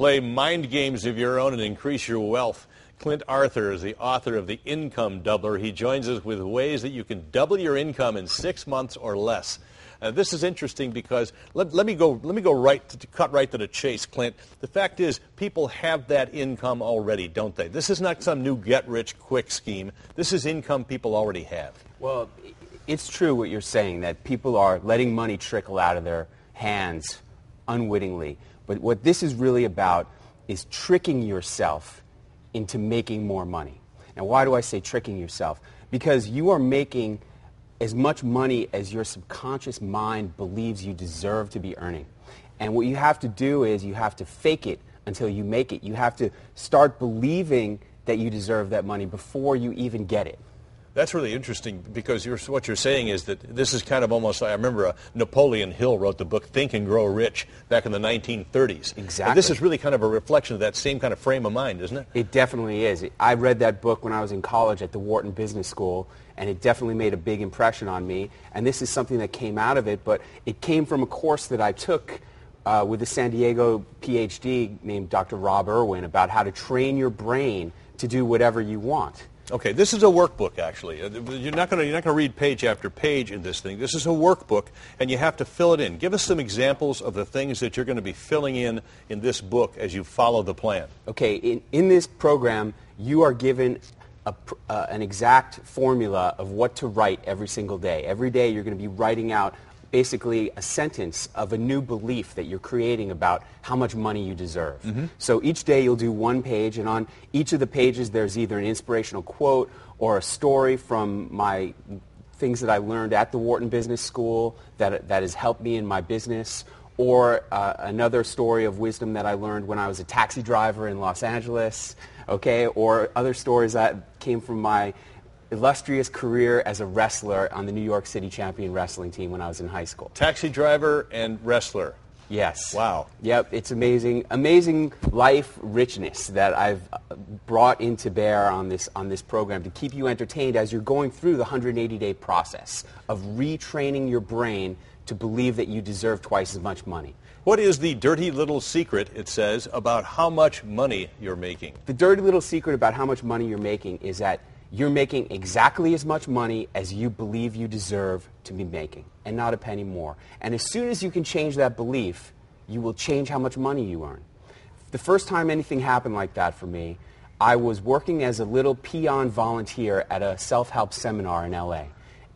Play mind games of your own and increase your wealth. Clint Arthur is the author of The Income Doubler. He joins us with ways that you can double your income in 6 months or less. This is interesting because let me cut right to the chase, Clint. The fact is, people have that income already, don't they? This is not some new get-rich-quick scheme. This is income people already have. Well, it's true what you're saying, that people are letting money trickle out of their hands unwittingly. But what this is really about is tricking yourself into making more money. Now, why do I say tricking yourself? Because you are making as much money as your subconscious mind believes you deserve to be earning. And what you have to do is you have to fake it until you make it. You have to start believing that you deserve that money before you even get it. That's really interesting because what you're saying is that this is kind of almost, I remember Napoleon Hill wrote the book Think and Grow Rich back in the 1930s. Exactly. And this is really kind of a reflection of that same kind of frame of mind, isn't it? It definitely is. I read that book when I was in college at the Wharton Business School, and it definitely made a big impression on me. And this is something that came out of it, but it came from a course that I took with a San Diego PhD named Dr. Rob Irwin about how to train your brain to do whatever you want. Okay, this is a workbook, actually. You're not going to read page after page in this thing. This is a workbook, and you have to fill it in. Give us some examples of the things that you're going to be filling in this book as you follow the plan. Okay, in this program, you are given an exact formula of what to write every single day. Every day, you're going to be writing out basically a sentence of a new belief that you're creating about how much money you deserve. Mm-hmm. So each day you'll do one page, and on each of the pages there's either an inspirational quote or a story from my things that I learned at the Wharton Business School that has helped me in my business, or another story of wisdom that I learned when I was a taxi driver in Los Angeles, okay, or other stories that came from my illustrious career as a wrestler on the New York City champion wrestling team when I was in high school. Taxi driver and wrestler. Yes. Wow. Yep, it's amazing, amazing life richness that I've brought into bear on this program to keep you entertained as you're going through the 180-day process of retraining your brain to believe that you deserve twice as much money. What is the dirty little secret, it says, about how much money you're making? The dirty little secret about how much money you're making is that you're making exactly as much money as you believe you deserve to be making, and not a penny more. And as soon as you can change that belief, you will change how much money you earn. The first time anything happened like that for me, I was working as a little peon volunteer at a self-help seminar in LA.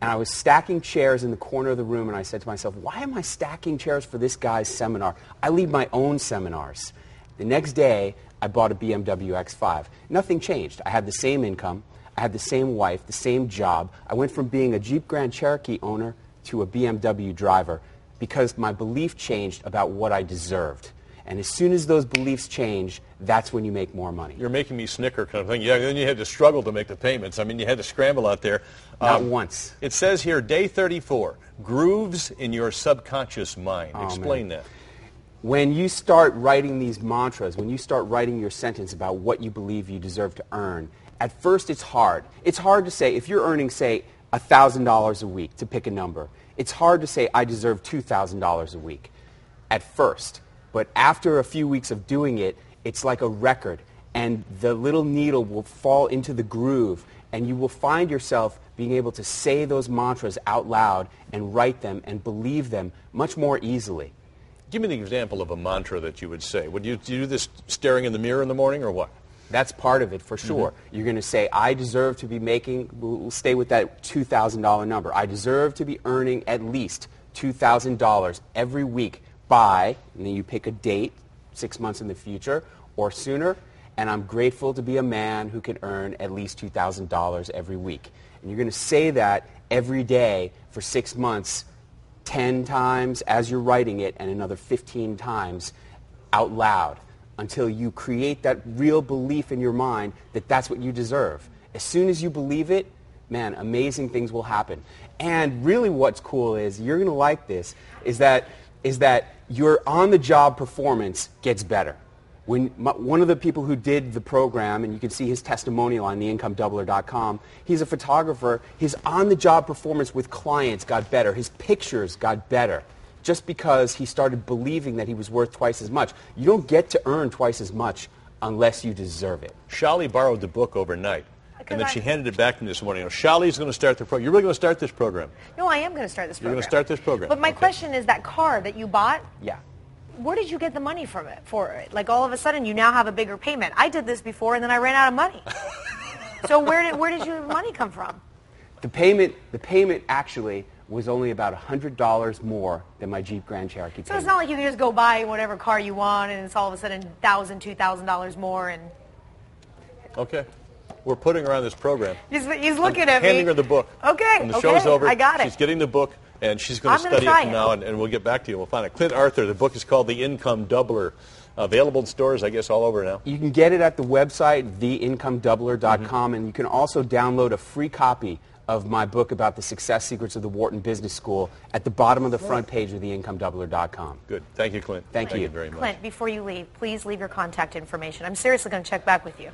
And I was stacking chairs in the corner of the room, and I said to myself, why am I stacking chairs for this guy's seminar? I lead my own seminars. The next day, I bought a BMW X5. Nothing changed. I had the same income. I had the same wife, the same job. I went from being a Jeep Grand Cherokee owner to a BMW driver because my belief changed about what I deserved. And as soon as those beliefs change, that's when you make more money. You're making me snicker kind of thing. Yeah, then you had to struggle to make the payments. I mean, you had to scramble out there. Not once. It says here, day 34, grooves in your subconscious mind. Explain that. When you start writing these mantras, when you start writing your sentence about what you believe you deserve to earn, at first it's hard. It's hard to say, if you're earning, say, $1,000 a week, to pick a number, it's hard to say, I deserve $2,000 a week at first. But after a few weeks of doing it, it's like a record, and the little needle will fall into the groove, and you will find yourself being able to say those mantras out loud and write them and believe them much more easily. Give me an example of a mantra that you would say. Would you do this staring in the mirror in the morning, or what? That's part of it, for sure. Mm-hmm. You're going to say, I deserve to be making, we'll stay with that $2,000 number. I deserve to be earning at least $2,000 every week by, and then you pick a date, 6 months in the future or sooner, and I'm grateful to be a man who can earn at least $2,000 every week. And you're going to say that every day for 6 months, 10 times as you're writing it, and another 15 times out loud, until you create that real belief in your mind that that's what you deserve. As soon as you believe it, man, amazing things will happen. And really what's cool is, you're going to like this, is that your on-the-job performance gets better. One of the people who did the program, and you can see his testimonial on TheIncomeDoubler.com, he's a photographer. His on-the-job performance with clients got better. His pictures got better just because he started believing that he was worth twice as much. You don't get to earn twice as much unless you deserve it. Shali borrowed the book overnight, and then she handed it back to me this morning. Shali's going to start the program. You're really going to start this program? No, I am going to start this program. You're going to start this program. But my question is, that car that you bought, Yeah. where did you get the money from it for it? Like, all of a sudden, you now have a bigger payment. I did this before, and then I ran out of money. So where did your money come from? The payment actually was only about $100 more than my Jeep Grand Cherokee payment. So it's not like you can just go buy whatever car you want, and it's all of a sudden $1,000, $2,000 more, and... Okay. We're putting her on this program. He's looking at me. Handing her the book. Okay, When the show's over, I got it. she's getting the book, and she's going to study it from now, and we'll get back to you. We'll find it. Clint Arthur, the book is called The Income Doubler. Available in stores, I guess, all over now. You can get it at the website, TheIncomeDoubler.com, and you can also download a free copy of my book about the success secrets of the Wharton Business School at the bottom of the front page of TheIncomeDoubler.com. Good. Thank you, Clint. Thank you very much. Clint, before you leave, please leave your contact information. I'm seriously going to check back with you.